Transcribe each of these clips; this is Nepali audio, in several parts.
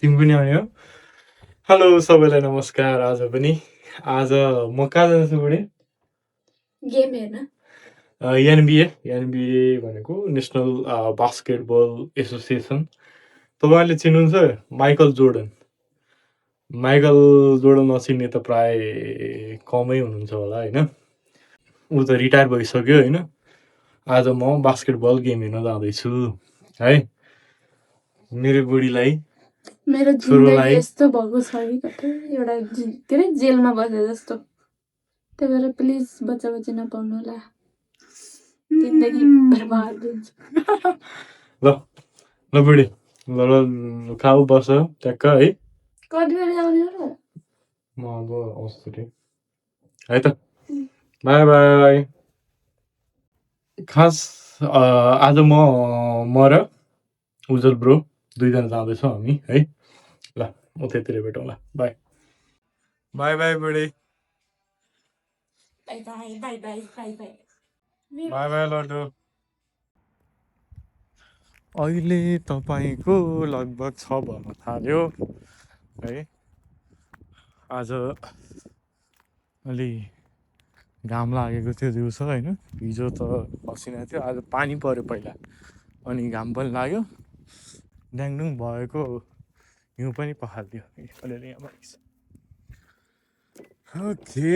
तिमी पनि आउने हो? हेलो सबैलाई नमस्कार। आज म कहाँ जाँदैछु बुढी? गेम हेर्न। एनबिए भनेको नेसनल बास्केटबल एसोसिएसन। तपाईँहरूले चिन्नुहुन्छ माइकल जोर्डन नचिन्ने त प्राय कमै हुनुहुन्छ होला होइन। ऊ त रिटायर भइसक्यो होइन। आज म बास्केटबल गेम हेर्न जाँदैछु है। मेरो बुढीलाई मेरो जिन्दगी यस्तो भएको छ कि कतै एउटा के अरे जेलमा बसे जस्तो। त्यही भएर प्लिज बच्चा बच्ची नपाउनु होला, जिन्दगी बर्बाद हुन्छ। ल बुढी ल खाऊ बस ट्याक्क है। कति बेला आउने हो र? म अब आउँछु रे है त। By by. खास आज म र उज्जवल ब्रो दुईजना जाँदैछौँ हामी है। ल उतैतिर भेटौँला। बाई बाई बाई बुढी। Bye bye bye bye bye bye bye bye लड्डु। अहिले तपाईँको लगभग 6 बज्न थाल्यो है। आज अलि घाम लागेको थियो दिउँसो होइन। हिजो त असिना थियो, आज पानी पऱ्यो पहिला अनि घाम पनि लाग्यो। ड्याङडुङ भएको हिउँ पनि पखालिदियो अलिअलि यहाँ भएको छ। ओके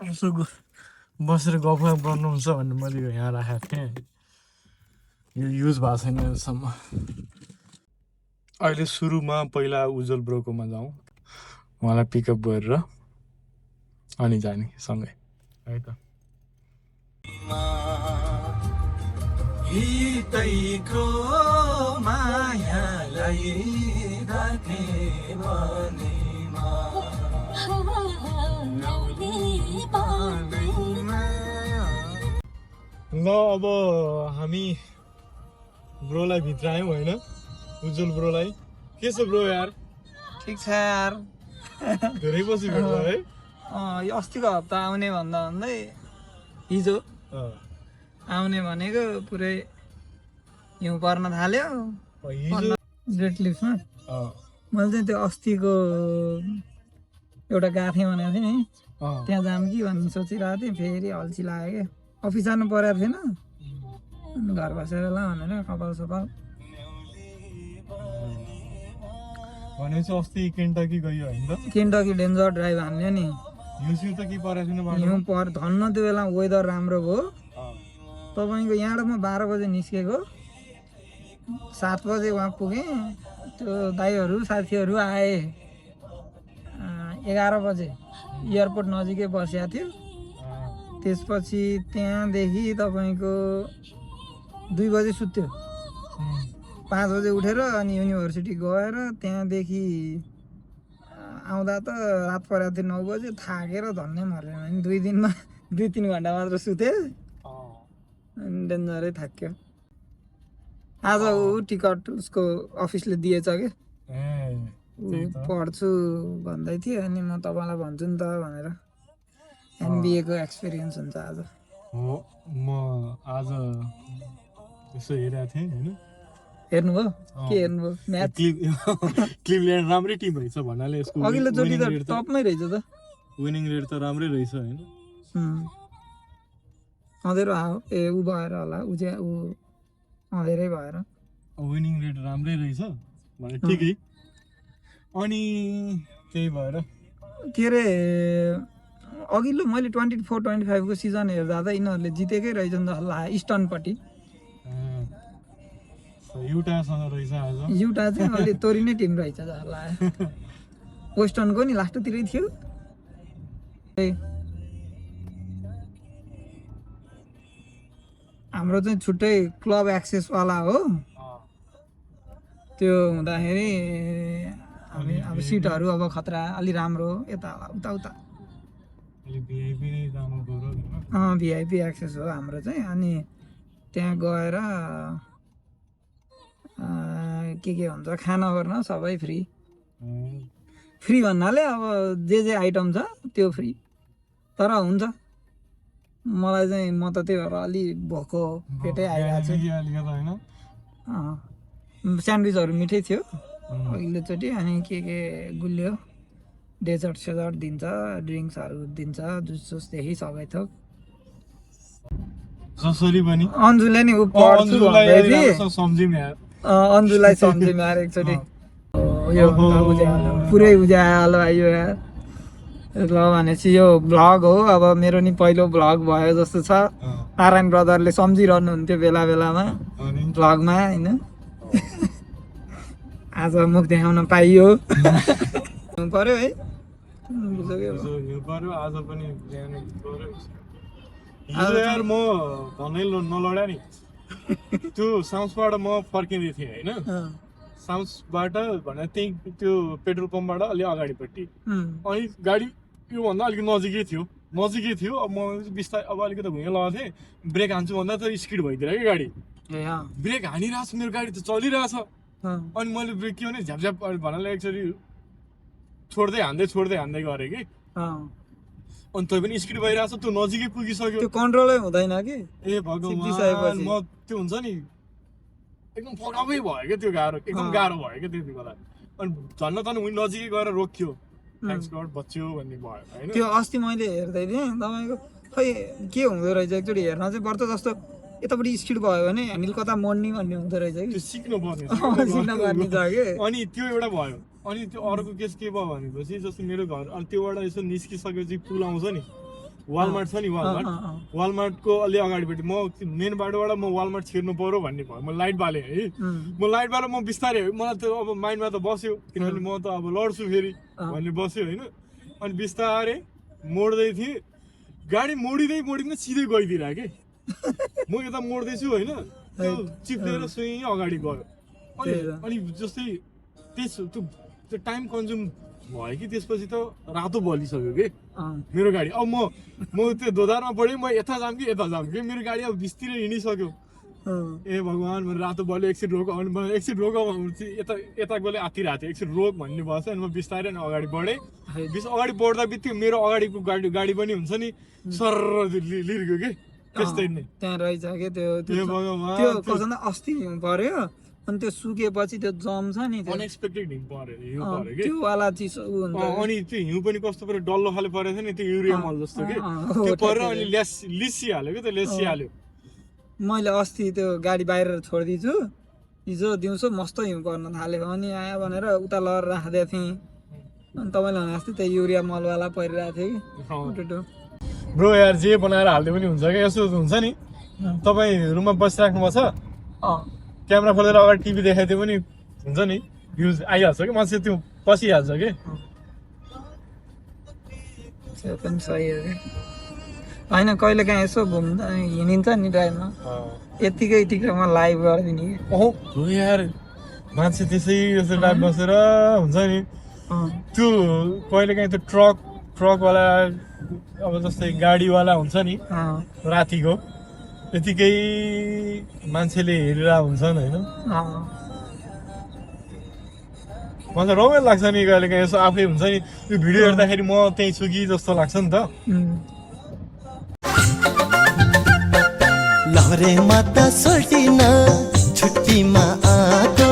यसो बसेर गफगाफ गर्नुहुन्छ भन्ने मैले यहाँ राखेको थिएँ। यो युज भएको छैन अहिलेसम्म। अहिले सुरुमा पहिला उज्जवल ब्रोकोमा जाउँ, उहाँलाई पिकअप गरेर अनि जाने सँगै है त। हितैको मायालाई राखे बनेमा ल अब हामी ब्रोलाई भित्रायौँ होइन, उज्जवल ब्रोलाई। के छ ब्रो यार? ठिक छ यार। धेरै पछि भेट्छ है। यो अस्तिको हप्ता आउने भन्दा भन्दै हिजो आउने भनेको पुरै हिउँ पर्न थाल्यो ग्रेट लिप्समा। मैले चाहिँ त्यो अस्तिको एउटा गाथेँ भनेको थिएँ नि, त्यहाँ जाम कि भन्ने सोचिरहेको थिएँ। फेरि अल्छी लाग्यो क्या, अफिस जानु परेको थिएन, घर बसेर ल भनेर कपाल सपाल। भनेपछि अस्ति केन्टकी गयो होइन त? केन्टकी डेन्जर ड्राइभ हान्यो नि। हिउँ त के परेको छैन बाटोमा? हिउँ धन्न त्यो बेला वेदर राम्रो भयो। तपाईँको यहाँबाट म 12 बजे निस्केको, 7 बजे वहाँ पुगेँ। त्यो दाइहरू साथीहरू आए 11 बजे, एयरपोर्ट नजिकै बसेको थियो। त्यसपछि त्यहाँदेखि तपाईँको 2 बजे सुत्यो, 5 बजे उठेर अनि युनिभर्सिटी गएर त्यहाँदेखि आउँदा त रात परेको थियो 9 बजे। थाकेर धन्नै मरेन नि, 2 दिनमा 2-3 घन्टा मात्र सुतेँ अनि डेन्जरै थाक्यो। आज ऊ टिकट उसको अफिसले दिएछ क्या, पढ्छु भन्दै थियो अनि म तपाईँलाई भन्छु नि त भनेर। एनबिएको एक्सपिरियन्स हुन्छ आज। हो म आज यसो हेरेको थिएँ होइन। हेर्नुभयो? के हेर्नुभयो? म्याच? क्लिभल्यान्ड राम्रै टिम रहेछ भन्नाले यसको अघिल्लोचोटि त टपमै रहेछ त, विनिङ रेट त राम्रै रहेछ होइन। अँधेरो आयो ऊ भएर होला, ऊ अँधेरै भएर। विनिङ रेट राम्रै रहेछ भने ठिकै। अनि त्यही भएर के अरे अघिल्लो मैले 24-25 को सिजन हेर्दा त यिनीहरूले जितेकै रहेछ नि त हल्ला इस्टर्नपट्टि। युटासँग रहेछ आज। युटा चाहिँ अलि तोरिने टिम रहेछ हल्ला। वेस्टर्नको नि लास्टतिरै थियो। हाम्रो चाहिँ छुट्टै क्लब एक्सेसवाला हो। त्यो हुँदाखेरि हामी अब सिटहरू अब खतरा अलि राम्रो यता उता भिआइपी एक्सेस हो हाम्रो चाहिँ। अनि त्यहाँ गएर के हुन्छ खाना गर्न सबै फ्री भन्नाले अब जे आइटम छ त्यो फ्री, तर हुन्छ मलाई चाहिँ म त त्यही भएर अलि भोको पेटै आइरहेको छ स्यान्डविचहरू मिठै थियो अघिल्लोचोटि अनि के गुलियो डेजर्ट सेजर्ट दिन्छ ड्रिङ्क्सहरू दिन्छ जुसदेखि सबै थोक जसरी पनि अन्जुले नि ऊ पढ्छु भन्दै थिए सम्झिम यार अन्जुलाई सम्झेँ यार एकचोटि यो पुरै उज्यालो आयो यार ल भनेपछि यो भ्लग हो अब मेरो नि पहिलो भ्लग भयो जस्तो छ नारायण ब्रदरले सम्झिरहनु हुन्थ्यो बेला बेलामा भ्लगमा होइन आज मुख देखाउन पाइयो पर्यो है आज पनि हिजो यार म धनै नलड्या नि त्यो साउन्सबाट म फर्किँदै थिएँ होइन साउन्सबाट भने त्यही त्यो पेट्रोल पम्पबाट अलि अगाडिपट्टि अनि गाडी योभन्दा अलिक नजिकै थियो अब म बिस्तारै अब अलिकति भुइँ लगाएको थिएँ ब्रेक हान्छु भन्दा त स्किड भइदिएर कि गाडी ब्रेक हानिरहेको छ मेरो गाडी त चलिरहेछ अनि मैले ब्रेक के भने झ्यापझ्याप भन्नाले एकचोटि छोड्दै हान्दै गरेँ कि अनि तै पनि स्किड भइरहेछ त्यो नजिकै पुगिसक्यो त्यो कन्ट्रोलै हुँदैन कि ए भगवान् म त्यो हुन्छ नि एकदम फकाउै भयो क्या त्यो एकदम गाह्रो भयो क्या त्यति बेला अनि झन् उनी नजिकै गएर रोक्यो थ्याङ्क्स गड बच्यो भन्ने भयो होइन त्यो अस्ति मैले हेर्दै थिएँ तपाईँको खै के हुँदो रहेछ एकचोटि हेर्न चाहिँ पर्छ जस्तो यतापट्टि स्किड भयो भने ह्यान्डल कता मर्ने भन्ने हुँदो रहेछ कि त्यो सिक्नु पर्ने पर्ने छ कि अनि त्यो एउटा भयो अनि त्यो अर्को केस के भयो भनेपछि जस्तो मेरो घर अनि त्योबाट यसो निस्किसकेपछि पुल आउँछ नि वालमार्ट छ नि वालमार्टको अलि अगाडिपट्टि म मेन बाटोबाट म वालमार्ट छिर्नु पर्यो भन्ने भयो म लाइट बालेँ है म लाइट बालेर म बिस्तारै मलाई त अब माइन्डमा त बस्यो किनभने म त अब लड्छु फेरि भन्ने बस्यो होइन अनि बिस्तारै मोड्दै थिएँ गाडी मोडिँदै सिधै गइदिएर के म यता मोड्दैछु होइन त्यो चिप्लेर सुई अगाडि गयो अनि जस्तै त्यो टाइम कन्ज्युम भयो कि त्यसपछि त रातो बलिसक्यो कि मेरो गाडी अब म त्यो दोधारमा पढेँ म यता जाम कि मेरो गाडी अब बिस्तिरै हिँडिसक्यो ए भगवान् मेरो रातो बल्यो एकछिन रोक यता गएले आत्तिरहेको थियो एकछिन रोक भन्ने भएछ अनि म बिस्तारै अगाडि बढेँ अगाडि बढ्दा बित्तिकै मेरो अगाडिको गाडी पनि हुन्छ नि सर लिर्ग्यो कि त्यस्तै नै त्यहाँ रहेछ कि त्यो कसो अस्ति हिउँ पर्यो अनि त्यो सुकेपछि त्यो जम छ नि अनएक्सपेक्टेड हिउँ पर्यो कि त्यो वाला चिसो अनि त्यो हिउँ पनि कस्तो पऱ्यो डल्लो खाले परेको थियो नि त्यो युरिया मल जस्तो कि त्यो परेर अनि लिसिहाल्यो कि त्यो लेसिहाल्यो मैले अस्ति त्यो गाडी बाहिर छोडिदिन्छु हिजो दिउँसो मस्तो हिउँ पर्न थाल्यो अनि आयो भनेर उता लगेर राखिदिएको थिएँ अनि तपाईँले भने जस्तै त्यो युरिया मलवाला परिरहेको थियो कि ब्रो यार जे बनाएर हाल्दै पनि हुन्छ क्या यसो हुन्छ नि तपाईँ रुममा बसिराख्नु भएको छ क्यामेरा खोलेर अगाडि टिभी देखाइदियो पनि हुन्छ नि भ्युज आइहाल्छ कि मान्छे त्यो पसिहाल्छ कि त्यो पनि सही हो कि होइन कहिले काहीँ यसो घुम्दा हिँडिन्छ नि ड्राइभमा यत्तिकै टिकटमा लाइभ गरिदिने कि यार मान्छे त्यसै जस्तो लाइभ बसेर हुन्छ नि त्यो कहिले काहीँ त्यो ट्रकवाला अब जस्तै गाडीवाला हुन्छ नि रातिको यतिकै मान्छेले हेरिरहेको हुन्छन् होइन मलाई त रमाइलो लाग्छ नि कहिले काहीँ यसो आफै हुन्छ नि त्यो भिडियो हेर्दाखेरि म त्यहीँ छु कि जस्तो लाग्छ नि त लहरेमा त सोल्टिन छुट्टीमा आएको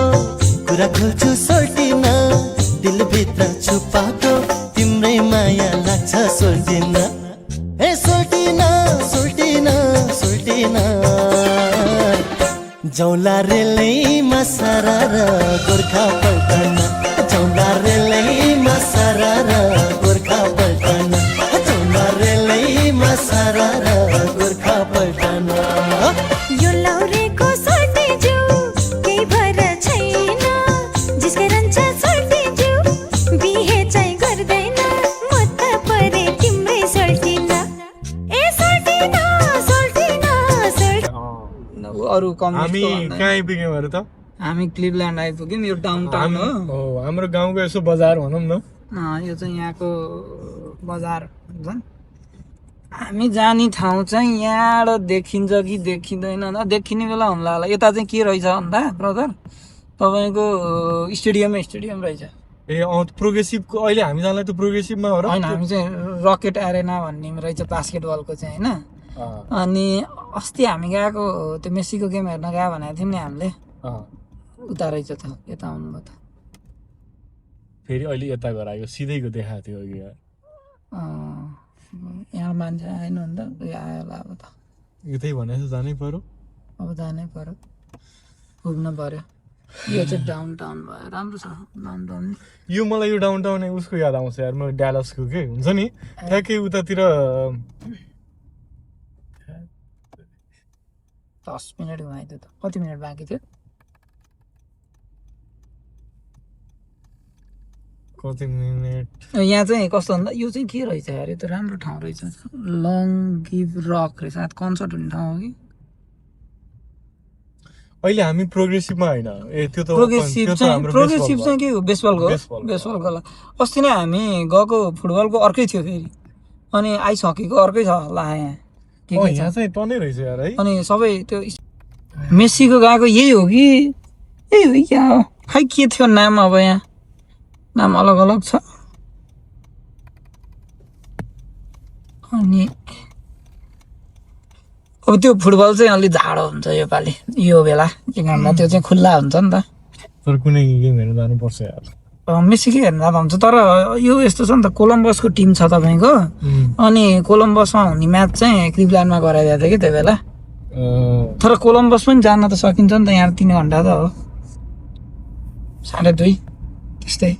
कुरा खोल्छु सोल्टिन दिलभित्र छुपाएको तिम्रै माया लाग्छ सोल्टिन ए सोल्टिन जौला रेलैमा सरार गोर्खा पल्टन जौला रेलैमा सरार गोर्खा पल्टन जौला रेलैमा सरार गोर्खा पल्टन यो लौरेको सोल्टी जिउ केही भएर छैन जिसकै रहन्छ सोल्टी जिउ बिहे चाहिँ गर्दैन म त परे तिम्रै सोल्टिन ए सोल्टिन अरू हामी कहाँ आइपुग्यौँ अरे त हामी क्लिभल्यान्ड आइपुग्यौँ यो डाउनटाउन हो हाम्रो गाउँको यसो बजार भनौँ न यो चाहिँ यहाँको बजार हुन्छ हामी जाने ठाउँ चाहिँ यहाँबाट देखिन्छ कि देखिँदैन देखिने बेला होला होला यता चाहिँ के रहेछ भन्दा ब्रदर तपाईँको स्टेडियम रहेछ ए प्रोग्रेसिभको अहिले हामी जानलाई त प्रोग्रेसिभमा हो र होइन हामी चाहिँ रकेट एरेना भन्ने रहेछ बास्केटबलको चाहिँ होइन अनि अस्ति हामी गएको त्यो मेसीको गेम हेर्न गयो भनेको थियौँ नि हामीले उता रहेछ त यता आउनुभयो त फेरि अहिले यता गरायो सिधैको देखाएको थियो अघि यहाँ मान्छे आएन नि त आयो होला अब त यतै भनेको जानै पर्यो अब जानै पर्यो पुग्नु पर्यो यो चाहिँ डाउन टाउन भयो राम्रो छ डाउन टाउन यो मलाई यो डाउन टाउन उसको याद आउँछ यार म ड्यालसको के हुन्छ नि ठ्याक्कै उतातिर 10 मिनट घुमाइदियो त कति मिनट बाँकी थियो कति मिनट यहाँ चाहिँ कस्तो भन्दा यो चाहिँ के रहेछ यार यो त राम्रो ठाउँ रहेछ लङ गिभ रक रहेछ कन्सर्ट हुने ठाउँ हो कि अहिले हामी प्रोग्रेसिभमा होइन ए त्यो त प्रोग्रेसिभ चाहिँ के हो बेसबलको अस्ति नै हामी गएको फुटबलको अर्कै थियो फेरि अनि आइस हकीको अर्कै छ होला यहाँ यहाँ चाहिँ टनै रहेछ यार है अनि सबै त्यो मेसीको गएको यही हो कि क्या हो खै के थियो नाम अब यहाँ नाम अलग अलग छ अनि अब त्यो फुटबल चाहिँ अलि जाडो हुन्छ योपालि यो बेला के गर्दा त्यो चाहिँ खुल्ला हुन्छ नि त तर कुनै गेम हेर्नु जानुपर्छ यार मेसीकै हेर्न जाँदा हुन्छ तर यो यस्तो छ नि त कोलम्बसको टिम छ तपाईँको अनि कोलम्बसमा हुने म्याच चाहिँ क्लिभल्यान्डमा गराइदिएको थियो कि त्यो बेला तर कोलम्बस पनि जान त सकिन्छ नि त यहाँ 3 घन्टा त हो 2:30 त्यस्तै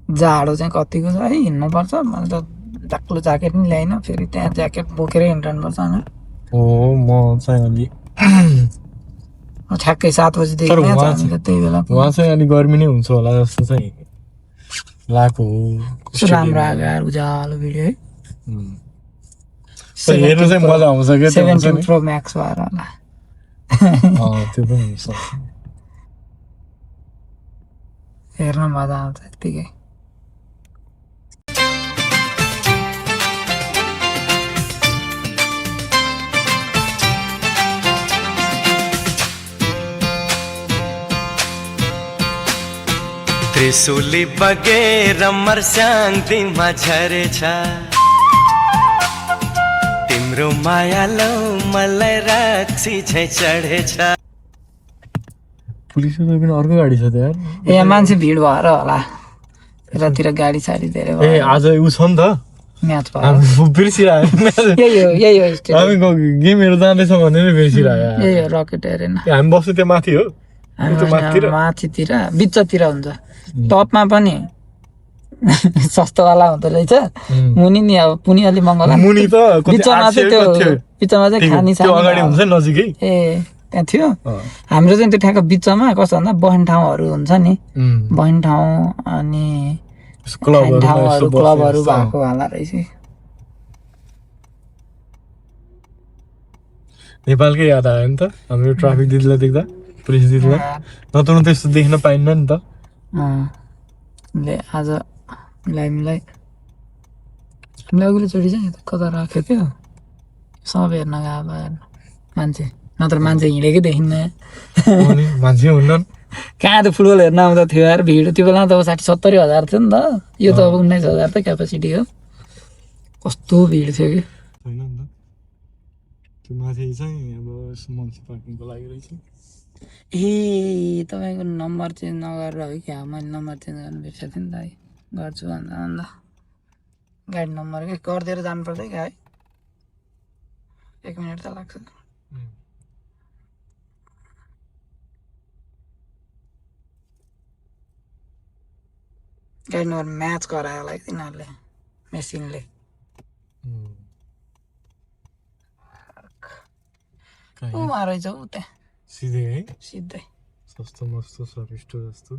जाडो चाहिँ कतिको छ है हिँड्नुपर्छ मैले त डाक्लो ज्याकेट पनि ल्याइन फेरि त्यहाँ ज्याकेट बोकेरै हिँड्नुपर्छ होइन हो म चाहिँ अलि ठ्याक्कै 7 बजीदेखि त्यही बेला उहाँ चाहिँ अलि गर्मी नै हुन्छ होला जस्तो चाहिँ लागेको हो राम्रो आएको उज्यालो भिडियो है हेर्नु चाहिँ मजा आउँछ क्या 17 प्रो म्याक्स भएर होला त्यो पनि हुन्छ हेर्न मजा आउँछ यत्तिकै त्रिशूली बगेर मर्स्याङ तिमा झरेछ तिम्रो माया लौ मलाई रक्सी झै चढेछ पुलिसको पनि अर्को गाडी छ त यार ए मान्छे भिड भएर होला यतातिर गाडी साडी धेरै ए आज उ छ नि त म्याच भयो बिर्सिरह्यो यही हो हामी गेमहरू जाँदैछौँ भनेर बिर्सिरह्यो यही हो रकेट हेरेन हामी बस्नु त्यो माथि हो माथितिर बिचतिर हुन्छ टपमा पनि सस्तोवाला हुँदो रहेछ मुनि नि अब पुनि अलि महँगो मुनि त बिचमा चाहिँ त्यो बिचमा चाहिँ खानी अगाडि हुन्छ नजिकै ए त्यहाँ थियो हाम्रो चाहिँ त्यो ठ्याक्क बिचमा कस्तो भन्दा बहन ठाउँहरू हुन्छ नि बहन ठाउँ अनि ठाउँहरू क्लबहरू भएको होला रहेछ नेपालकै याद आयो नि त हाम्रो ट्राफिक दिदीलाई देख्दा पुलिस दिदीलाई नत्र त्यस्तो देख्न पाइन्न नि त आज हामीलाई अघिल्लोचोटि चाहिँ कता राखेको थियो सब हेर्न गएको भएन मान्छे नत्र मान्छे हिँडेकै देखिन्न मान्छे हुन्न कहाँ त फुटबल हेर्न आउँदा थियो यार भिड त्यो बेला त 60-70 हजार थियो नि त यो त अब 19,000 त क्यापेसिटी हो कस्तो भिड थियो कि छैन नि त त्यो माथि चाहिँ अब मान्छे पार्किङको लागि रहेछ ए तपाईँको नम्बर चेन्ज नगरेर हो क्या मैले नम्बर चेन्ज गर्नु बिर्सेको थिएँ नि त है गर्छु भन्दा गाडी नम्बर के गरिदिएर जानु पर्दैन क्या है 1 मिनट त लाग्छ गाडी नम्बर म्याच गरायो होला तिनीहरूले मेसिनले उहाँ रहेछ ऊ त्यहाँ सिधै है सिधै सस्तो मस्तो सरिष्टो जस्तो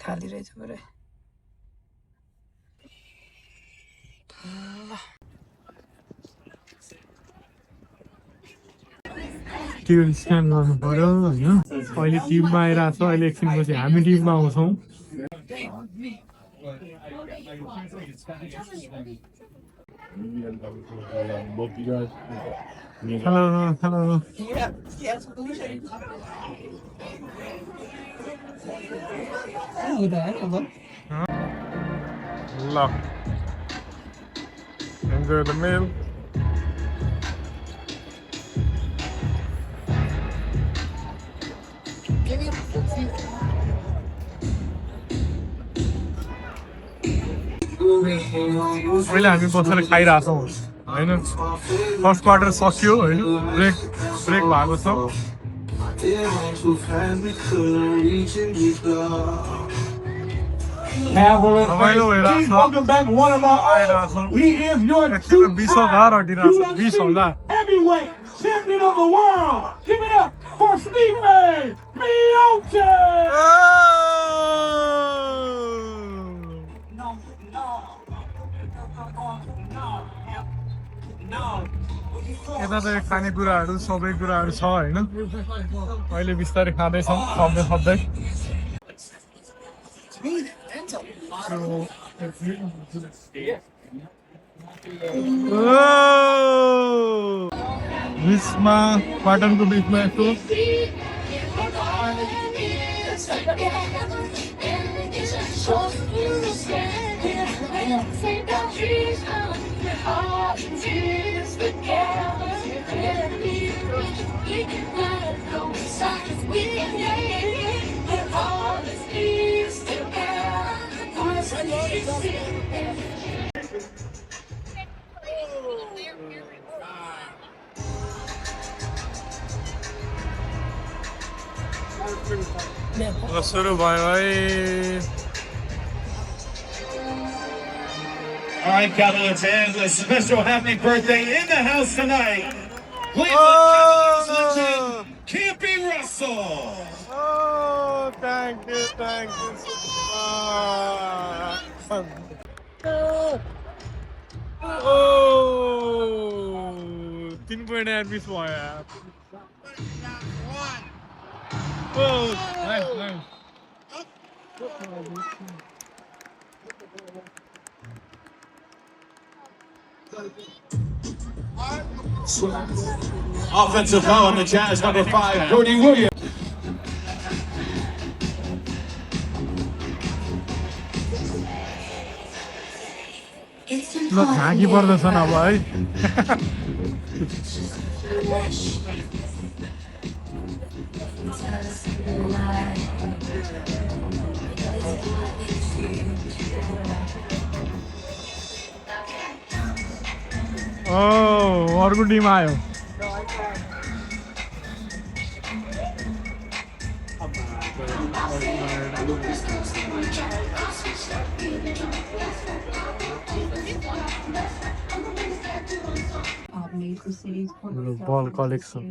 खाली रहेछ पुरै त्यो स्क्यान गर्नु पर्यो होइन अहिले टिममा आइरहेको छ अहिले एकछिनपछि हामी टिममा आउँछौँ हेलो हेलो ल enjoy the meal. अहिले हामी बसेर खाइरहेछौँ होइन फर्स्ट क्वार्टर सकियो होइन ब्रेक ब्रेक भएको छ रमाइलो Welcome back, one of our own. He is your 20,000 heavyweight champion of the world. Give it up for Stipe Miocic. यता त खानेकुराहरू सबै कुराहरू छ होइन अहिले बिस्तारै खाँदैछौँ खप्दै खप्दै बिचमा पाटनको बिचमा यस्तो सुरु भयो है All right, Cavaliers fans, a special happy birthday in the house tonight. Cleveland Cavaliers legend, Campy Russell. Oh, thank you so much. Oh, 3.8 miss भयो यार. Oh, nice. Offensive foul on the Jazz, number 5, Jordy Williams. ल झाँकी पर्दछन् अब है अर्को टिम आयो ball collection.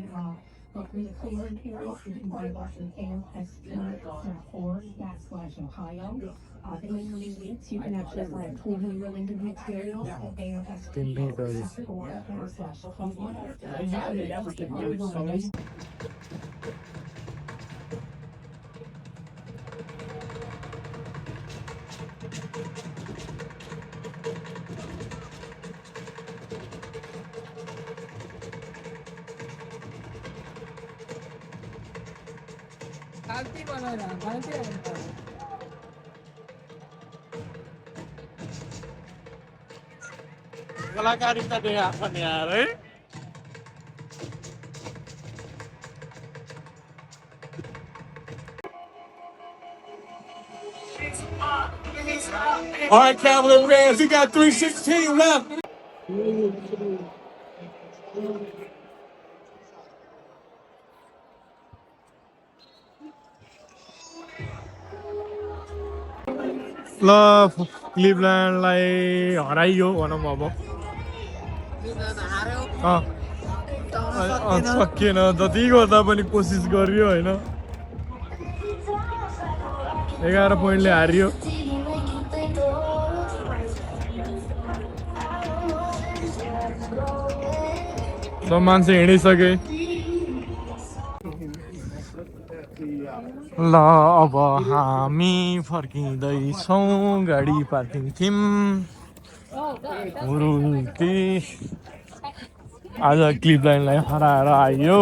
कलाकारिता देखाएको यार है All right, Cavalier fans, we got 3:16 left. ल क्लिभल्यान्डलाई हराइयो भनौँ अब सकिएन जति गर्दा पनि कोसिस गरियो होइन 11 पोइन्टले हारियो सब मान्छे हिँडिसके ल अब हामी फर्किँदैछौँ गाडी पार्किङ थियौँ आज क्लिप लाइनलाई हराएर आइयो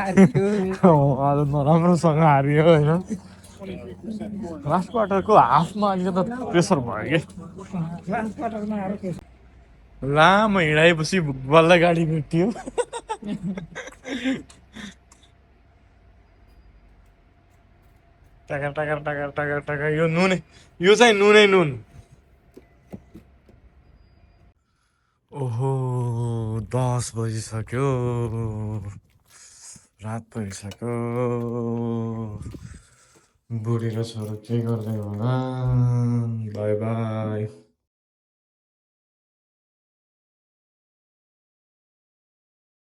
आज नराम्रोसँग हारियो होइन लास्ट क्वार्टरको हाफमा अलिकति प्रेसर भयो कि लामो हिँडाएपछि बल्ल गाडी भेटियो टकर टकर टकर टकर टकर यो नुनै यो चाहिँ नुन ओहो 10 बजिसक्यो रात परिसक्यो बुढी र छोरो के गर्दै होला बाई बाई